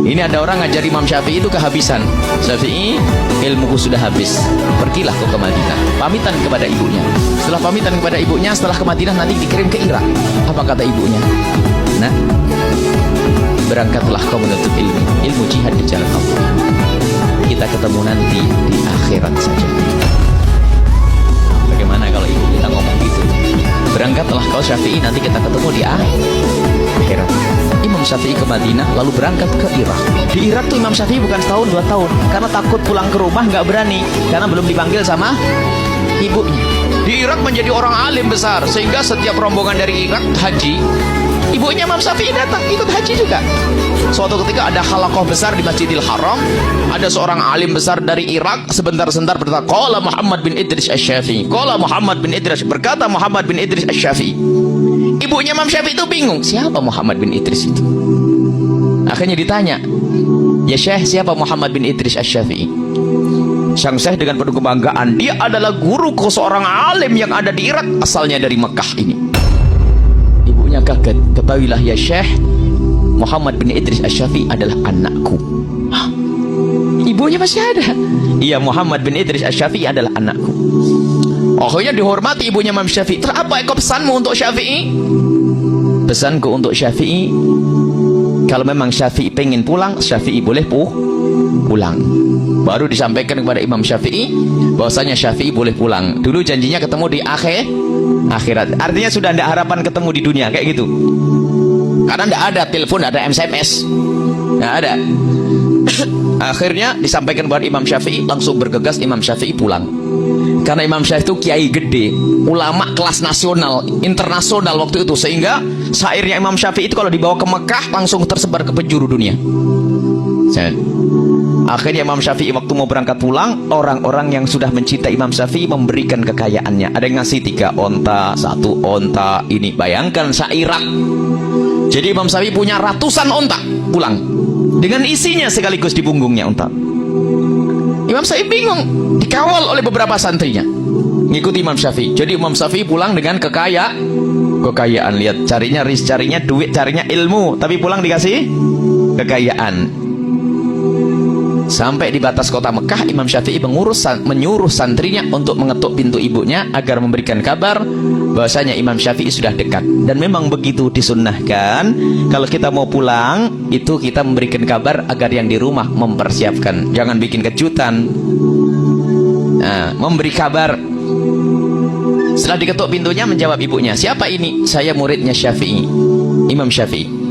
Ini ada orang ngajar Imam Syafi'i itu kehabisan. Syafi'i, ilmuku sudah habis. Pergilah kau ke Madinah. Pamitan kepada ibunya. Setelah pamitan kepada ibunya, setelah ke Madinah nanti dikirim ke Irak. Apa kata ibunya? Nah, berangkatlah kau menuntut ilmu. Ilmu jihad di jalan Allah. Kita ketemu nanti di akhirat saja. Bagaimana kalau ibu kita ngomong gitu? Berangkatlah kau Syafi'i, nanti kita ketemu di akhirat. Imam Syafi'i ke Madinah, lalu berangkat ke Irak. Di Irak tuh Imam Syafi'i bukan setahun 2 tahun, karena takut pulang ke rumah nggak berani, karena belum dipanggil sama ibunya. Di Irak menjadi orang alim besar, sehingga setiap rombongan dari Irak haji, ibunya Imam Syafi'i datang ikut haji juga. Suatu ketika ada halaqah besar di Masjidil Haram, ada seorang alim besar dari Irak sebentar-sebentar berkata, qala Muhammad bin Idris Asy-Syafi'i, qala Muhammad bin Idris, berkata Muhammad bin Idris Asy-Syafi'i. Ibunya Imam Syafi'i itu bingung, siapa Muhammad bin Idris itu? Akhirnya ditanya, ya Syekh, siapa Muhammad bin Idris Asy-Syafi'i? Sang Syekh dengan penuh kebanggaan, dia adalah guruku, seorang alim yang ada di Irak, asalnya dari Mekah ini. Ibunya kaget, ketahuilah ya Syekh, Muhammad bin Idris Asy-Syafi'i adalah anakku. Hah? Ibunya masih ada? Iya, Muhammad bin Idris Asy-Syafi'i adalah anakku. Akhirnya dihormati ibunya Imam Syafi'i. Terus apa pesanmu untuk Syafi'i? Pesanku untuk Syafi'i, kalau memang Syafi'i pengen pulang, Syafi'i boleh pulang. Baru disampaikan kepada Imam Syafi'i bahwasanya Syafi'i boleh pulang. Dulu janjinya ketemu di akhirat. Artinya sudah tidak harapan ketemu di dunia kayak gitu. Karena tidak ada telepon, tidak ada SMS, tidak ada. Akhirnya disampaikan kepada Imam Syafi'i, langsung bergegas Imam Syafi'i pulang. Karena Imam Syafi'i itu kiai gede, ulama kelas nasional, internasional waktu itu, sehingga syairnya Imam Syafi'i itu kalau dibawa ke Mekah langsung tersebar ke penjuru dunia. Akhirnya Imam Syafi'i waktu mau berangkat pulang, orang-orang yang sudah mencintai Imam Syafi'i memberikan kekayaannya. Ada yang ngasih 3 onta, 1 onta. Ini bayangkan sairak. Jadi Imam Syafi'i punya ratusan onta pulang, dengan isinya sekaligus di punggungnya onta. Imam Syafi'i bingung, dikawal oleh beberapa santrinya ngikuti Imam Syafi'i. Jadi Imam Syafi'i pulang dengan kekayaan. Lihat, carinya duit, carinya ilmu, tapi pulang dikasih kekayaan. Sampai di batas kota Mekah, Imam Syafi'i menyuruh santrinya untuk mengetuk pintu ibunya agar memberikan kabar bahwasanya Imam Syafi'i sudah dekat. Dan memang begitu disunnahkan, kalau kita mau pulang itu kita memberikan kabar agar yang di rumah mempersiapkan, jangan bikin kejutan. Nah, memberi kabar. Setelah diketuk pintunya, menjawab ibunya, siapa ini? Saya muridnya Syafi'i, Imam Syafi'i.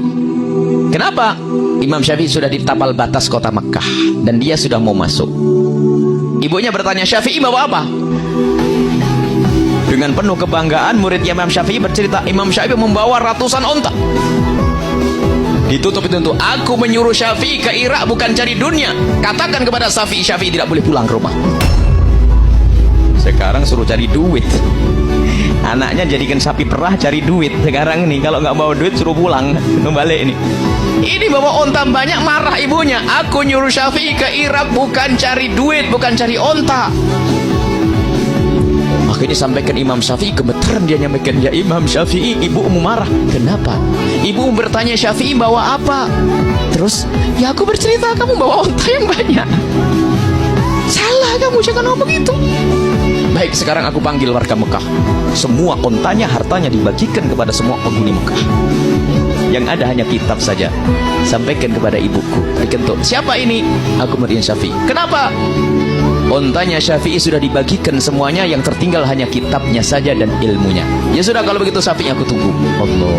Kenapa? Imam Syafi'i sudah di tapal batas kota Mekah dan dia sudah mau masuk. Ibunya bertanya, Syafi'i bawa apa? Dengan penuh kebanggaan muridnya Imam Syafi'i bercerita, Imam Syafi'i membawa ratusan onta. Ditutup pintu, aku menyuruh Syafi'i ke Irak bukan cari dunia. Katakan kepada Syafi'i, Syafi'i tidak boleh pulang ke rumah. Sekarang suruh cari duit. Anaknya jadikan sapi perah cari duit. Sekarang ini kalau nggak bawa duit suruh pulang, kembali ini. Ini bawa onta banyak, marah ibunya. Aku nyuruh Syafi'i ke Irak bukan cari duit, bukan cari onta. Akhirnya sampaikan Imam Syafi'i, gemeteran dia nyampaikan, ya Imam Syafi'i, ibumu marah. Kenapa? Ibu bertanya Syafi'i bawa apa? Terus, ya aku bercerita kamu bawa onta yang banyak. Salah kamu, jangan ngomong itu. Baik, sekarang aku panggil warga Mekah. Semua ontanya, hartanya dibagikan kepada semua penghuni Mekah. Yang ada hanya kitab saja. Sampaikan kepada ibuku. Dikentuk, siapa ini? Aku muridnya Syafi'i. Kenapa? Ontanya Syafi'i sudah dibagikan semuanya, yang tertinggal hanya kitabnya saja dan ilmunya. Ya sudah, kalau begitu Syafi'i aku tunggu. Allah.